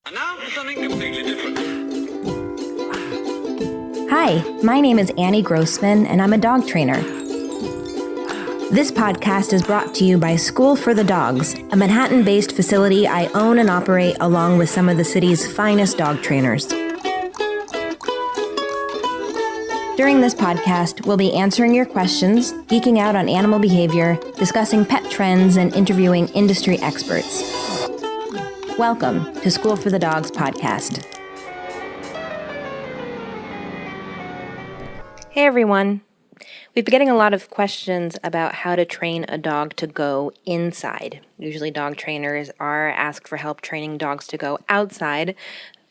And now for something completely different. Hi, my name is Annie Grossman, and I'm a dog trainer. This podcast is brought to you by School for the Dogs, a Manhattan-based facility I own and operate along with some of the city's finest dog trainers. During this podcast, we'll be answering your questions, geeking out on animal behavior, discussing pet trends, and interviewing industry experts. Welcome to School for the Dogs podcast. Hey everyone. We've been getting a lot of questions about how to train a dog to go inside. Usually dog trainers are asked for help training dogs to go outside,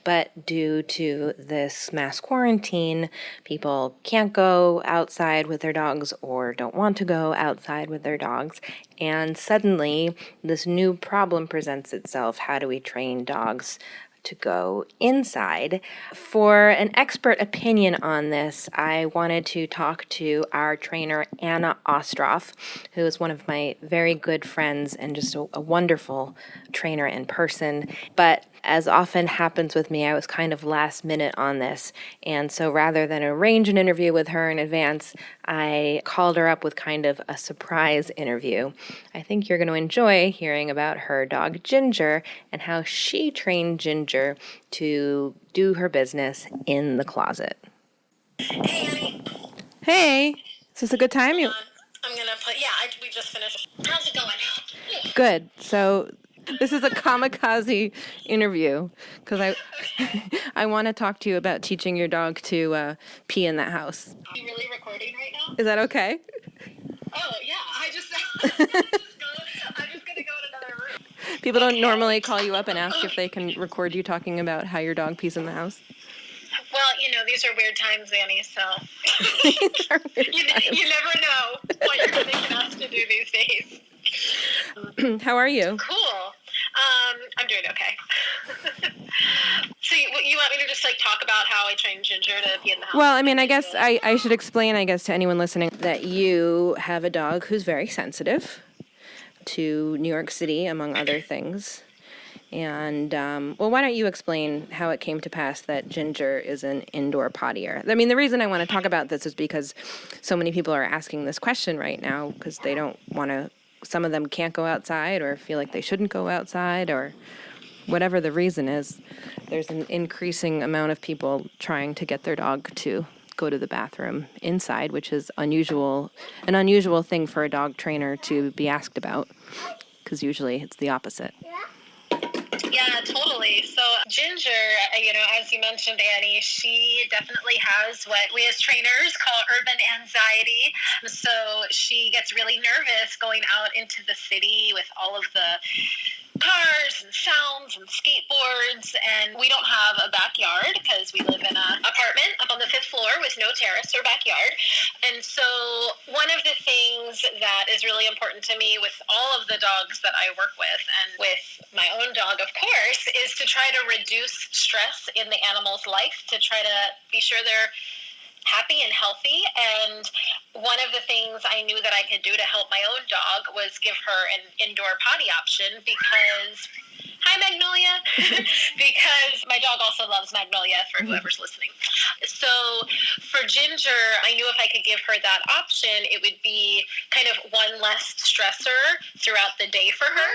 but due to this mass quarantine, people can't go outside with their dogs or don't want to go outside with their dogs. And suddenly, this new problem presents itself. How do we train dogs to go inside? For an expert opinion on this, I wanted to talk to our trainer, Anna Ostroff, who is one of my very good friends and just a wonderful trainer in person. But as often happens with me, I was kind of last minute on this. And so rather than arrange an interview with her in advance, I called her up with kind of a surprise interview. I think you're going to enjoy hearing about her dog Ginger and how she trained Ginger to do her business in the closet. Hey, Annie. Hey, is this a good time? I'm going to put, we just finished. How's it going? Good. So this is a kamikaze interview because I want to talk to you about teaching your dog to pee in that house. Are you really recording right now? Is that okay? Oh, yeah. I'm just going to go in another room. People don't normally call you up and ask if they can record you talking about how your dog pees in the house. Well, these are weird times, Annie, so These are weird you never know what you're going to get asked to do these days. How are you? Cool. I'm doing okay. So you want me to just talk about how I trained Ginger to be in the house? Well, I mean, I guess I should explain, to anyone listening that you have a dog who's very sensitive to New York City, among other things. And, why don't you explain how it came to pass that Ginger is an indoor pottier? I mean, the reason I want to talk about this is because so many people are asking this question right now because they don't want to. Some of them can't go outside or feel like they shouldn't go outside or whatever the reason is. There's an increasing amount of people trying to get their dog to go to the bathroom inside, which is an unusual thing for a dog trainer to be asked about because usually it's the opposite. Yeah, totally. So Ginger, as you mentioned, Annie, she definitely has what we as trainers call urban anxiety. So she gets really nervous going out into the city with all of the cars and sounds and skateboards, and we don't have a backyard because we live in an apartment up on the 5th floor with no terrace or backyard. And so one of the things that is really important to me with all of the dogs that I work with, and with my own dog, of course, is to try to reduce stress in the animal's life, to try to be sure they're happy and healthy. And one of the things I knew that I could do to help my own dog was give her an indoor potty option because, hi Magnolia, because my dog also loves Magnolia, for whoever's listening. So for Ginger, I knew if I could give her that option, it would be kind of one less stressor throughout the day for her.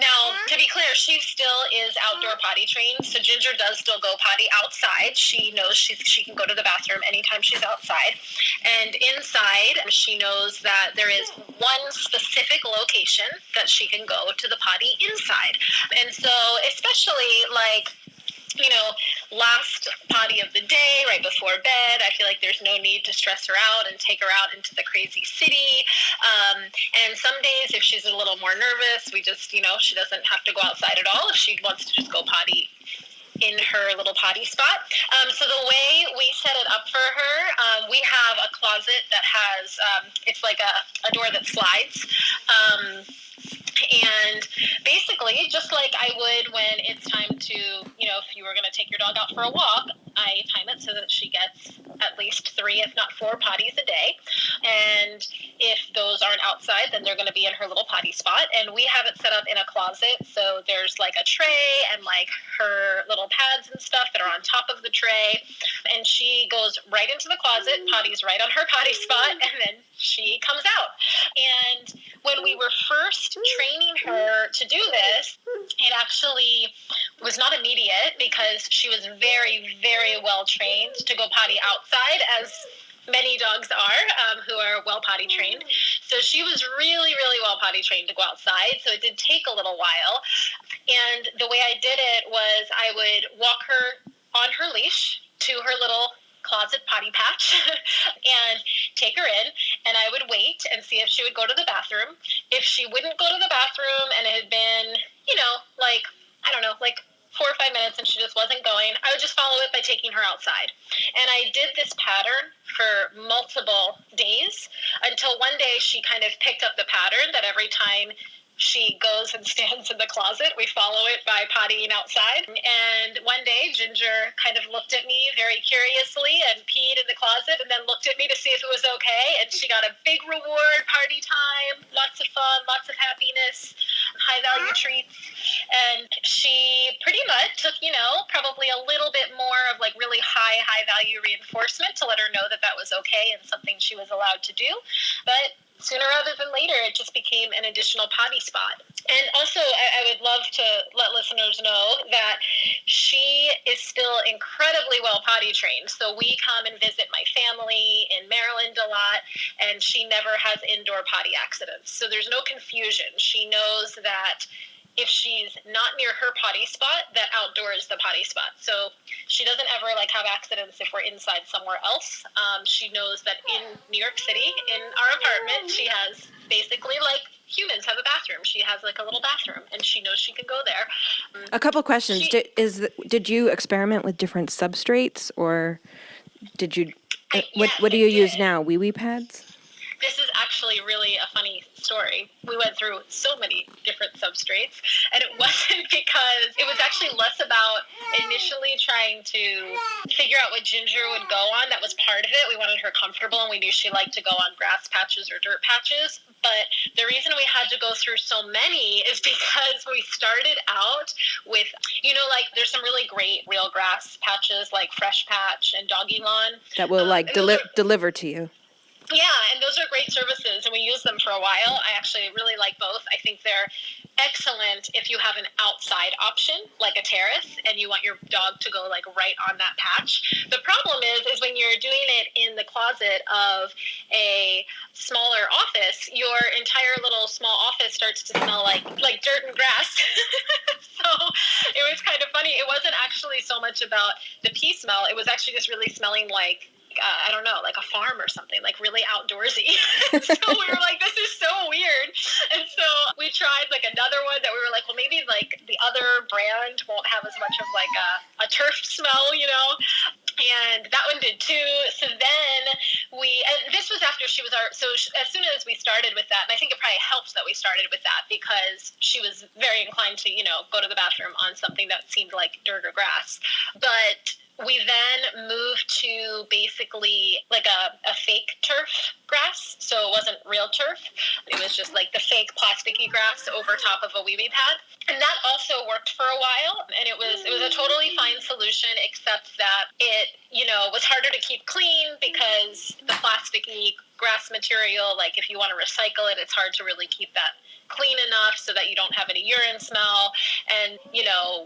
Now, to be clear, she still is outdoor potty trained, so Ginger does still go potty outside. She knows she can go to the bathroom anytime she's outside. And inside, she knows that there is one specific location that she can go to the potty inside. And so especially last potty of the day, right before bed, I feel like there's no need to stress her out and take her out into the crazy city. And some days, if she's a little more nervous, we just, she doesn't have to go outside at all if she wants to just go potty in her little potty spot. So the way we set it up for her, we have a closet that has, it's like a door that slides. And basically, just like I would when it's time to, if you were going to take your dog out for a walk, I time it so that she gets at least 3, if not 4 potties a day. And if those aren't outside, then they're going to be in her little potty spot. And we have it set up in a closet. So there's like a tray and like her little pads and stuff that are on top of the tray. And she goes right into the closet, potties right on her potty spot, and then she comes out. And when we were first training her to do this, it actually was not immediate because she was very, very well trained to go potty outside, as many dogs are who are well potty trained. So she was really, really well potty trained to go outside. So it did take a little while. And the way I did it was I would walk her on her leash to her little closet potty patch and take her in, and I would wait and see if she would go to the bathroom. If she wouldn't go to the bathroom and it had been, like, I don't know, like 4 or 5 minutes and she just wasn't going, I would just follow it by taking her outside. And I did this pattern for multiple days until one day she kind of picked up the pattern that every time she goes and stands in the closet, we follow it by pottying outside. And one day, Ginger kind of looked at me very curiously and peed in the closet and then looked at me to see if it was okay. And she got a big reward, party time, lots of fun, lots of happiness, high-value treats. And she pretty much took, probably a little bit more of like really high-value reinforcement to let her know that that was okay and something she was allowed to do. But sooner rather than later, it just became an additional potty spot. And also, I would love to let listeners know that she is still incredibly well potty trained. So we come and visit my family in Maryland a lot, and she never has indoor potty accidents. So there's no confusion. She knows that if she's not near her potty spot, that outdoor is the potty spot. So she doesn't ever have accidents if we're inside somewhere else. She knows that in New York City, in our apartment, she has basically like humans have a bathroom. She has like a little bathroom, and she knows she can go there. A couple questions. Did you experiment with different substrates, or did you? What do you use now? Wee-wee pads? This is actually really a funny story. We went through so many different substrates, and it wasn't because it was actually less about initially trying to figure out what Ginger would go on. That was part of it. We wanted her comfortable, and we knew she liked to go on grass patches or dirt patches. But the reason we had to go through so many is because we started out with, there's some really great real grass patches like Fresh Patch and Doggy Lawn. That will deliver to you. Yeah, and those are great services, and we use them for a while. I actually really like both. I think they're excellent if you have an outside option, like a terrace, and you want your dog to go right on that patch. The problem is when you're doing it in the closet of a smaller office, your entire little small office starts to smell like dirt and grass. So it was kind of funny. It wasn't actually so much about the pee smell. It was actually just really smelling like I don't know, like a farm or something, like really outdoorsy. So we were like, this is so weird. And so we tried another one that we were like, well, maybe the other brand won't have as much of a turf smell, And that one did too. So then and this was after she was as soon as we started with that, and I think it probably helped that we started with that because she was very inclined to, go to the bathroom on something that seemed like dirt or grass. But we then moved to basically a fake turf grass. So it wasn't real turf. It was just the fake plasticky grass over top of a wee-wee pad. And that also worked for a while. And it was a totally fine solution, except that it, was harder to keep clean because the plasticky grass material, if you want to recycle it, it's hard to really keep that clean enough so that you don't have any urine smell. And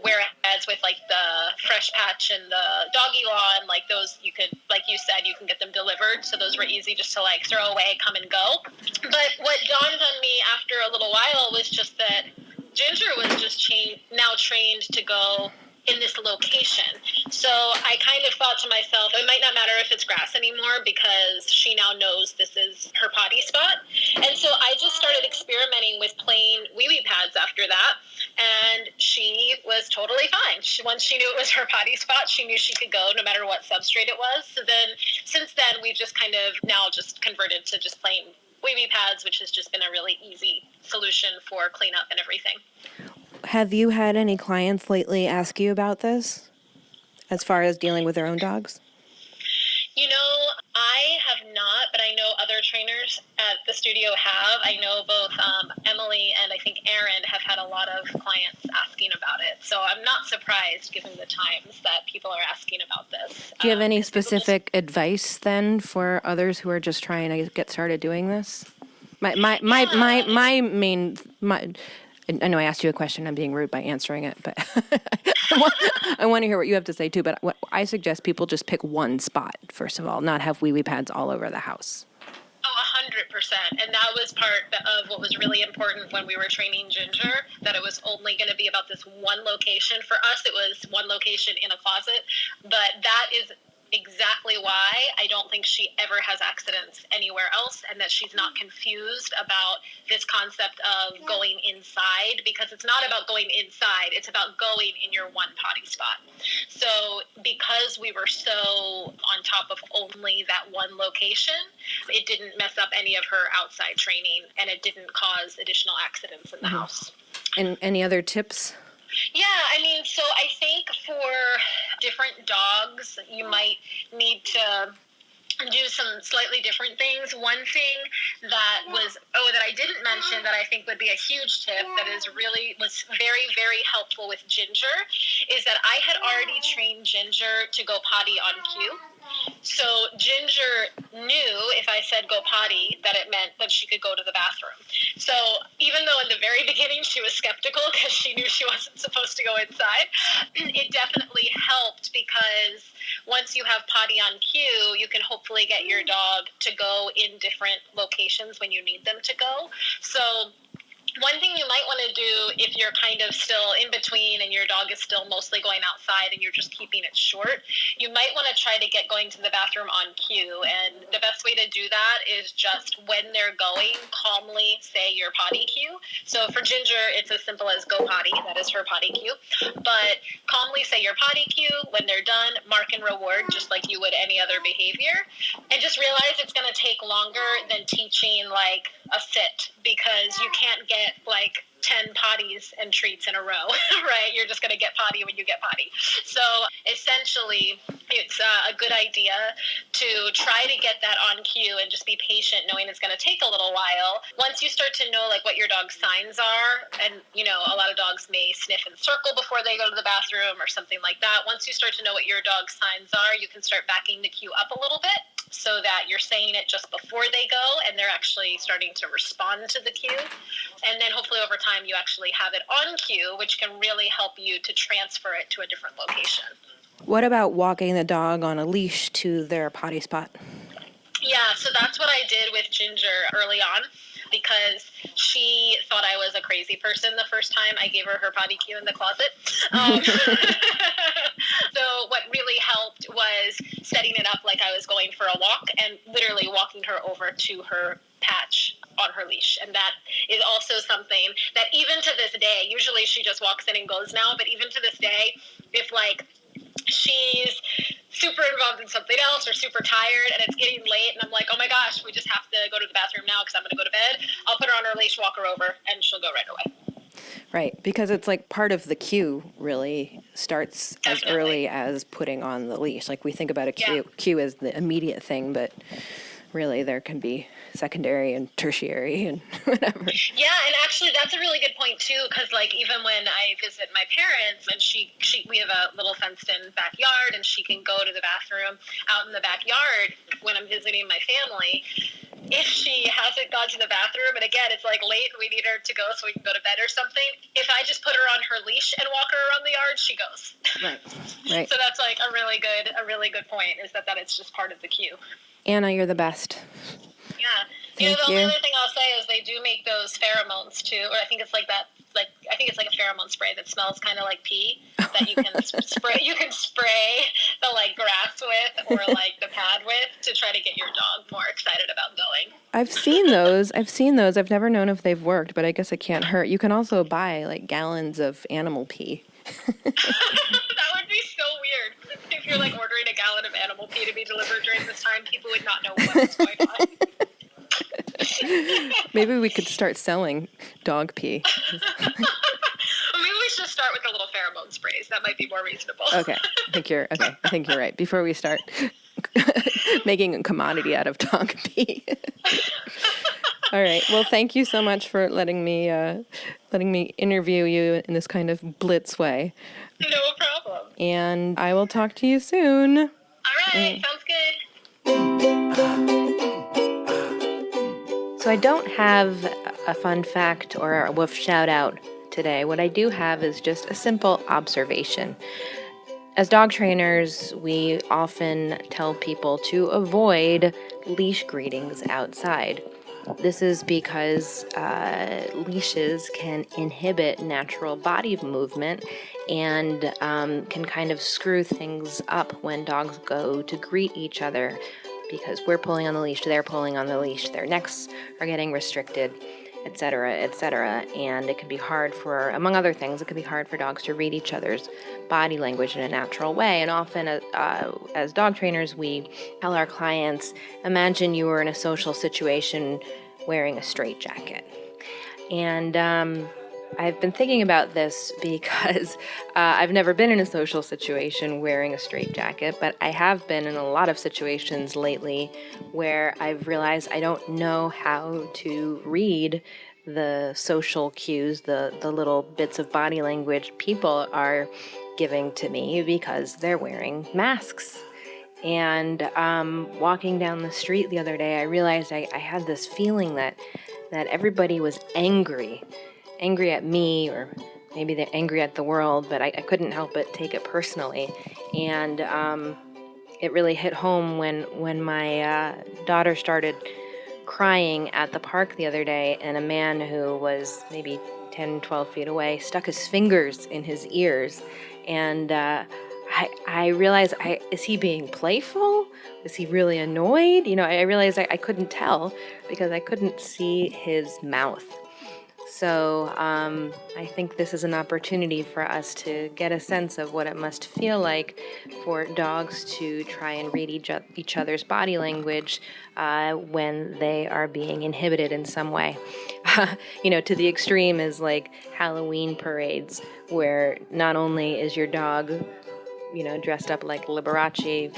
whereas with the Fresh Patch and the Doggy Lawn, those you could, like you said, you can get them delivered, so those were easy just to throw away, come and go. But what dawned on me after a little while was just that Ginger was just now trained to go in this location. So I kind of thought to myself, it might not matter if it's grass anymore because she now knows this is her potty spot. And so I just started experimenting with plain wee-wee pads after that. And she was totally fine. Once she knew it was her potty spot, she knew she could go no matter what substrate it was. So then, since then, we've just kind of now just converted to just plain wee-wee pads, which has just been a really easy solution for cleanup and everything. Have you had any clients lately ask you about this as far as dealing with their own dogs? You know, I have not, but I know other trainers at the studio have. I know both Emily and I think Aaron have had a lot of clients asking about it. So I'm not surprised given the times that people are asking about this. Do you have any 'Cause people specific advice then for others who are just trying to get started doing this? My I know I asked you a question. I'm being rude by answering it, but I want to hear what you have to say too. But what I suggest people just pick one spot first of all, not have wee wee pads all over the house. Oh, 100%. And that was part of what was really important when we were training Ginger, that it was only going to be about this one location. For us, it was one location in a closet, but that is exactly why I don't think she ever has accidents anywhere else, and that she's not confused about this concept of going inside, because it's not about going inside, it's about going in your one potty spot. So because we were so on top of only that one location, it didn't mess up any of her outside training, and it didn't cause additional accidents in the house. And any other tips? Yeah, I mean, so I think for different dogs, you might need to do some slightly different things. One thing that I didn't mention that I think would be a huge tip that was very, very helpful with Ginger is that I had already trained Ginger to go potty on cue. So Ginger knew if I said go potty that it meant that she could go to the bathroom. So even though in the very beginning she was skeptical because she knew she wasn't supposed to go inside, it definitely helped because once you have potty on cue, you can hopefully get your dog to go in different locations when you need them to go. So one thing you might want to do if you're kind of still in between and your dog is still mostly going outside and you're just keeping it short, you might want to try to get going to the bathroom on cue. And the best way to do that is just when they're going, calmly say your potty cue. So for Ginger, it's as simple as go potty. That is her potty cue. But calmly say your potty cue. When they're done, mark and reward just like you would any other behavior. And just realize it's going to take longer than teaching like a sit, because you can't get like 10 potties and treats in a row, right? You're just going to get potty when you get potty. So essentially, it's a good idea to try to get that on cue and just be patient, knowing it's going to take a little while. Once you start to know like what your dog's signs are, and you know, a lot of dogs may sniff and circle before they go to the bathroom or something like that. Once you start to know what your dog's signs are, you can start backing the cue up a little bit, so that you're saying it just before they go and they're actually starting to respond to the cue. And then hopefully over time you actually have it on cue, which can really help you to transfer it to a different location. What about walking the dog on a leash to their potty spot? Yeah, so that's what I did with Ginger early on, because she thought I was a crazy person the first time I gave her potty cue in the closet. So what really helped was setting it up like I was going for a walk and literally walking her over to her patch on her leash. And that is also something that even to this day, usually she just walks in and goes now, but even to this day, if like she's super involved in something else or super tired and it's getting late and I'm like, oh my gosh, we just have to go to the bathroom now because I'm going to go to bed, I'll put her on her leash, walk her over, and she'll go right away. Right, because it's like part of the cue really starts Definitely. as early as putting on the leash. Like we think about a cue as the immediate thing, but really there can be secondary and tertiary and whatever. Yeah, and actually that's a really good point too, because like even when I visit my parents and we have a little fenced in backyard and she can go to the bathroom out in the backyard when I'm visiting my family. If she hasn't gone to the bathroom, and again, it's like late and we need her to go so we can go to bed or something, if I just put her on her leash and walk her around the yard, she goes. Right. So that's like a really good point, is that it's just part of the cue. Anna, you're the best. Yeah. Thank the you. only other thing I'll say is they do make those pheromones too, or I think it's like that. Like I think it's like a pheromone spray that smells kind of like pee that you can spray. You can spray the like grass with or like the pad with to try to get your dog more excited about going. I've seen those. I've never known if they've worked, but I guess it can't hurt. You can also buy like gallons of animal pee. That would be so weird. If you're like ordering a gallon of animal pee to be delivered during this time, people would not know what's going on. Maybe we could start selling dog pee. Well, maybe we should start with the little pheromone sprays. That might be more reasonable. Okay. I think you're right. Before we start. making a commodity out of dog pee. All right. Well, thank you so much for letting me interview you in this kind of blitz way. No problem. And I will talk to you soon. All right, sounds good. So I don't have a fun fact or a woof shout out today. What I do have is just a simple observation. As dog trainers, we often tell people to avoid leash greetings outside. This is because leashes can inhibit natural body movement and can kind of screw things up when dogs go to greet each other, because we're pulling on the leash, they're pulling on the leash, their necks are getting restricted, etc., etc. And it can be hard for, among other things, it can be hard for dogs to read each other's body language in a natural way. And often, as dog trainers, we tell our clients, imagine you were in a social situation wearing a straitjacket. And I've been thinking about this because I've never been in a social situation wearing a straitjacket, but I have been in a lot of situations lately where I've realized I don't know how to read the social cues, the little bits of body language people are giving to me because they're wearing masks. And walking down the street the other day, I realized I had this feeling that everybody was angry at me, or maybe they're angry at the world, but I couldn't help but take it personally. And it really hit home when my daughter started crying at the park the other day, and a man who was maybe 10, 12 feet away stuck his fingers in his ears. And I realized, is he being playful? Is he really annoyed? I realized I couldn't tell because I couldn't see his mouth. So I think this is an opportunity for us to get a sense of what it must feel like for dogs to try and read each other's body language when they are being inhibited in some way. To the extreme is like Halloween parades, where not only is your dog dressed up like Liberace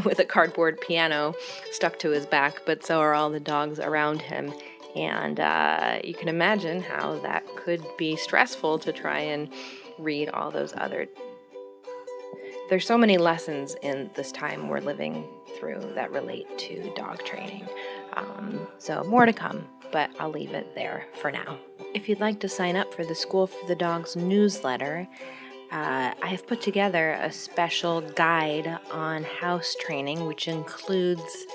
with a cardboard piano stuck to his back, but so are all the dogs around him. And you can imagine how that could be stressful to try and read all those other. There's so many lessons in this time we're living through that relate to dog training. So more to come, but I'll leave it there for now. If you'd like to sign up for the School for the Dogs newsletter, I have put together a special guide on house training, which includes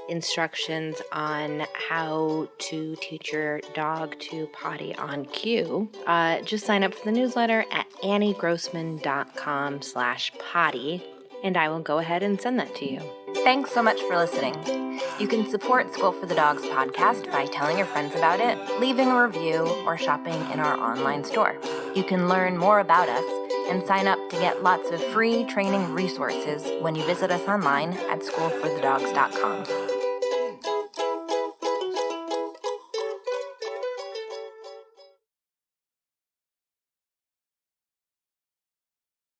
instructions on how to teach your dog to potty on cue. Just sign up for the newsletter at anniegrossman.com/potty, and I will go ahead and send that to you. Thanks so much for listening. You can support School for the Dogs podcast by telling your friends about it, leaving a review, or shopping in our online store. You can learn more about us and sign up to get lots of free training resources when you visit us online at schoolforthedogs.com.